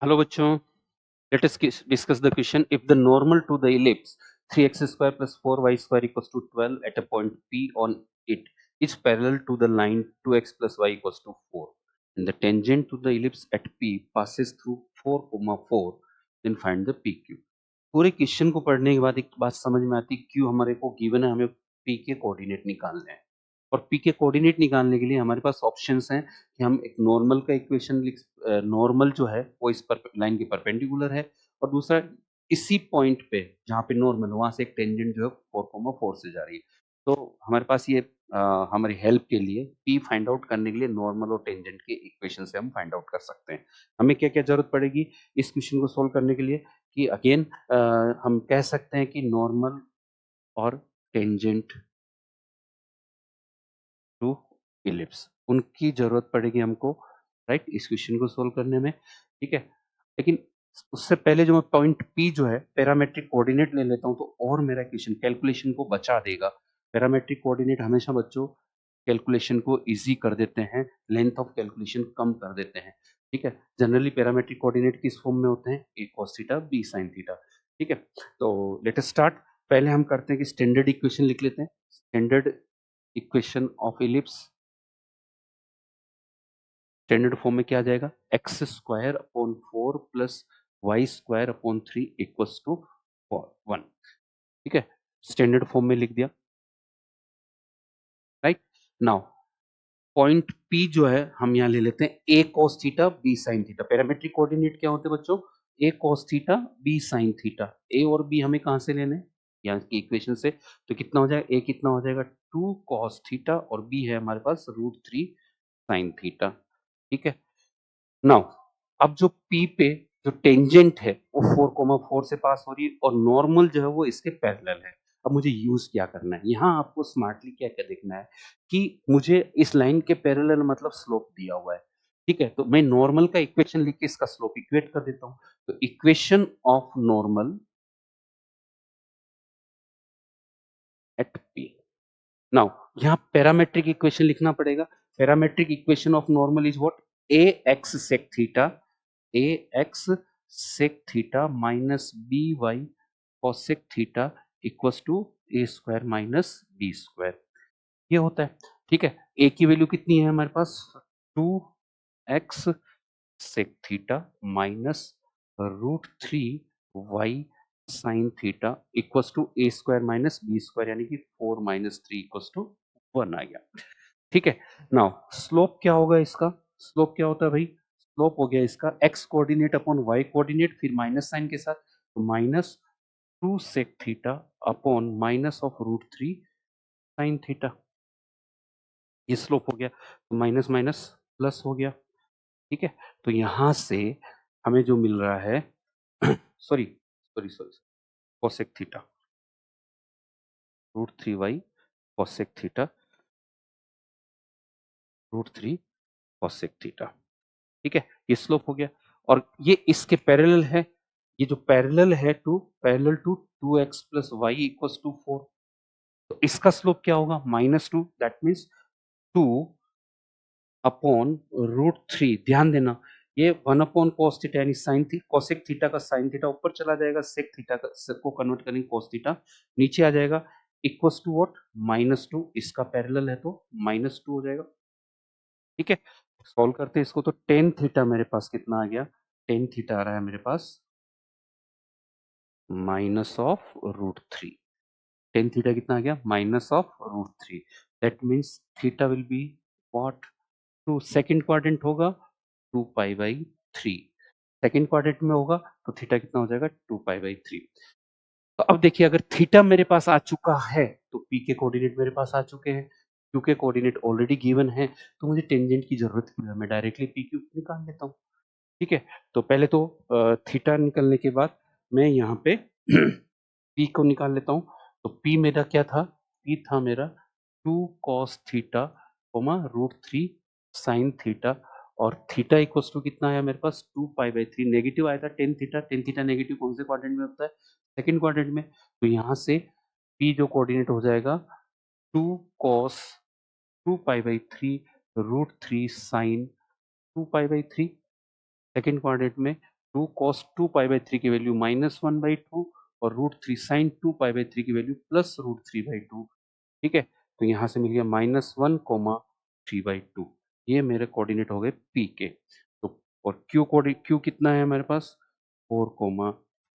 Hello बच्चों, let us discuss the question. If the normal to the ellipse 3x square plus 4y square equals to 12 at a point P on it is parallel to the line 2x plus y equals to 4, and the tangent to the ellipse at P passes through 4, 4, then find the PQ. पूरे question को पढ़ने के बाद एक बात समझ में आती है, क्यों हमारे को गिवन है, हमें P के कोऑर्डिनेट निकालने हैं। और पी के कोऑर्डिनेट निकालने के लिए हमारे पास ऑप्शंस हैं कि हम एक नॉर्मल का इक्वेशन लिख, नॉर्मल जो है वो इस पर लाइन के परपेंडिकुलर है, और दूसरा इसी पॉइंट पे जहाँ पे नॉर्मल वहां से एक टेंजेंट जो है 4,4 से जा रही है। तो हमारे पास ये हमारी हेल्प के लिए पी फाइंड आउट करने के लिए नॉर्मल और टेंजेंट के इक्वेशन से हम फाइंड आउट कर सकते हैं। हमें क्या क्या जरूरत पड़ेगी इस क्वेश्चन को सोल्व करने के लिए, कि अगेन हम कह सकते हैं कि नॉर्मल और टेंजेंट टू इलिप्स उनकी जरूरत पड़ेगी हमको, राइट, इस क्वेश्चन को सोल्व करने में। ठीक है, लेकिन उससे पहले जो मैं पॉइंट पी जो है पैरामेट्रिक कोऑर्डिनेट ले लेता हूं, तो और मेरा क्वेश्चन कैलकुलेशन को बचा देगा। पैरामेट्रिक कोऑर्डिनेट हमेशा बच्चों कैलकुलेशन को इजी कर देते हैं, लेंथ ऑफ कैलकुलेशन कम कर देते हैं। ठीक है, जनरली पैरामेट्रिक कोऑर्डिनेट किस फॉर्म में होते हैं, A cos theta B sin theta. ठीक है, तो लेट अस स्टार्ट। पहले हम करते हैं कि स्टैंडर्ड इक्वेशन लिख लेते हैं। Standard equation of ellipse standard form में क्या आ जाएगा, X square upon 4 plus Y square upon 3 equals to 1। ठीक है, स्टैंडर्ड फॉर्म में लिख दिया। राइट, नाउ पॉइंट पी जो है हम यहाँ ले लेते हैं A cos theta B sin theta. Parametric coordinate क्या होते हैं बच्चों, A cos theta B sin theta. A और बी हमें कहां से लेने, यहाँ की इक्वेशन से। तो कितना हो जाएगा, ए कितना हो जाएगा 2 cos थीटा, और बी है हमारे पास √3 sin थीटा। ठीक है, नाउ अब जो P पे जो टेंजेंट है वो 4,4 से पास हो रही है, और नॉर्मल जो है वो इसके पैरेलल है। अब मुझे यूज क्या करना है, यहाँ आपको स्मार्टली क्या क्या देखना है कि मुझे इस लाइन के पैरेलल मतलब स्लोप दिया हुआ है। ठीक है, तो मैं नॉर्मल का इक्वेशन लिख के इसका स्लोप इक्वेट कर देता हूँ। तो equation of normal at P। Now यहाँ पैरामेट्रिक इक्वेशन लिखना पड़ेगा। Parametric equation of normal is what, A X sec theta, A X sec theta minus B Y cosec theta equals to A square minus B square. ये होता है। ठीक है, ए की value कितनी है हमारे पास, 2x sec theta minus √3 Y sine theta equals to A square minus B square, यानी कि 4 माइनस 3 इक्वल्स टू 1 आ गया। ठीक है, नाउ स्लोप क्या होगा इसका, स्लोप क्या होता है भाई, स्लोप हो गया इसका X coordinate upon Y coordinate फिर माइनस साइन के साथ, तो minus 2 sec theta upon minus of √3 sine theta. ये स्लोप हो गया, तो माइनस माइनस प्लस हो गया। ठीक है, तो यहां से हमें जो मिल रहा है sorry sorry sorry cosec theta √3y cosec theta √3 cosec theta. ठीक है, ये स्लोप हो गया, और ये इसके पैरेलल है। ये जो पैरेलल है to parallel to 2x plus Y equals to 4, तो इसका स्लोप क्या होगा, -2, दैट मीन्स 2 अपॉन √3। ध्यान देना, ये 1 अपॉन cos थीटा यानी साइन थी कोसेक थीटा का साइन थीटा ऊपर चला जाएगा, सेक थीटा का सेक को कन्वर्ट करेंगे cos थीटा नीचे आ जाएगा, इक्वल्स टू व्हाट, -2। इसका पैरेलल है तो -2 हो जाएगा। ठीक है, सॉल्व करते हैं इसको, तो टेन थीटा मेरे पास कितना आ गया, टेन थीटा आ रहा है मेरे पास माइनस ऑफ √3। टेन थीटा कितना आ गया, minus of √3। That means theta will be what, तो सेकंड क्वाड्रेंट होगा 2π/3। सेकंड क्वाड्रेंट में होगा तो थीटा कितना हो जाएगा, 2π/3। तो अब देखिए, अगर थीटा मेरे पास आ चुका है तो पी के कोऑर्डिनेट मेरे पास आ चुके हैं, क्यू के कोऑर्डिनेट ऑलरेडी गिवन है, तो मुझे टेंजेंट की जरूरत क्यों है, मैं डायरेक्टली पी क्यू निकाल लेता हूँ। ठीक है, तो पहले तो थीटा निकलने के बाद मैं यहाँ पे पी को निकाल लेता हूँ। तो पी मेरा क्या था, पी था मेरा 2 cos थीटा √3 sin थीटा, और थीटा इक्वल्स टू कितना आया मेरे पास, 2π/3। नेगेटिव आया था tan theta, tan theta negative कौन से क्वाड्रेंट में होता है, सेकंड क्वाड्रेंट में। तो यहाँ से पी जो कोऑर्डिनेट हो जाएगा 2 cos 2π/3 √3 sin 2π/3। सेकंड क्वाड्रेंट में 2 cos 2 पाई बाई 3 की वैल्यू -1/2 और √3 sin 2 पाई बाई 3 की वैल्यू +√3/2। ठीक है, तो यहाँ से मिल गया -1, 3/2। ये मेरे कोऑर्डिनेट हो गए P के। तो और Q कितना है हमारे पास 4,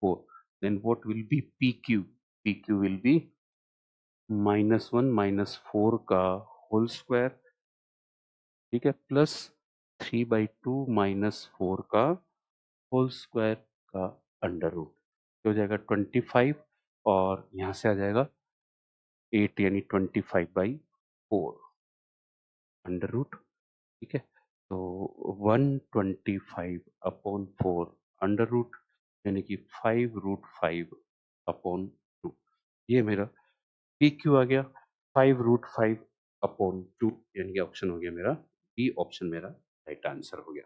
4। Then what will be PQ? PQ will be -1 -4 का होल स्क्वायर, ठीक है, प्लस 3/2 -4 का होल स्क्वायर का अंडर रूट हो जाएगा 25 और यहाँ से आ जाएगा 8 यानी 25/4 अंडर रूट। ठीक है, तो 125/4 अंडर रूट यानी कि 5√5/2। ये मेरा पी क्यू आ गया 5√5/2 यानी कि ऑप्शन हो गया मेरा बी, ऑप्शन मेरा राइट आंसर हो गया।